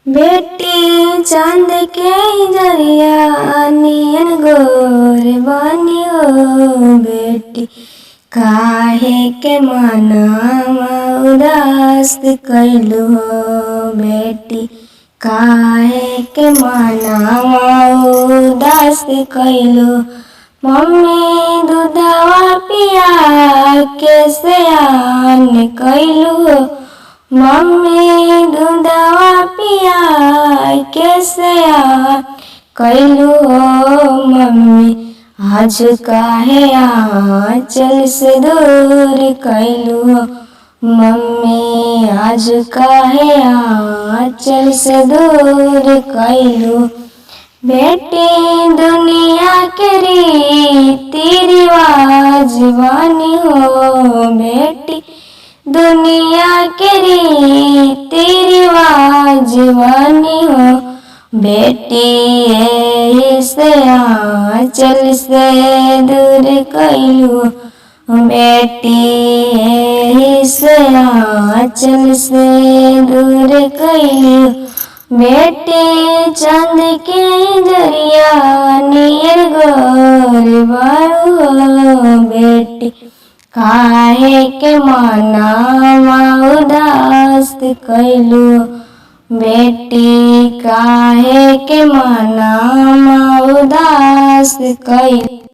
बेटी चांद के जरिया नियन गोर बनी हो। बेटी काहे के मनवा उदास कैलू हो। बेटी काहे के मनवा उदास कैलू। मम्मी दूधवा पिया के सयान कैलू हो। मम्मी दूधवा पिया के सयान कैलू हो। मम्मी आज काहे आँचल से दूर कैलू हो। मम्मी आज काहे आँचल से दूर कैलू। बेटी दुनिया के रीति रिवाज बानी हो। बेटी दुनिया के रीति रिवाज बानी हो। बेटी यही से आँचल से दूर कैलू। बेटी यही से आँचल से दूर कैलू। बेटी चांद के जरिया नियर गोर बारू हो। बेटी काहे के मनवा उदास कैलू। बेटी काहे के मनवा उदास कैलू।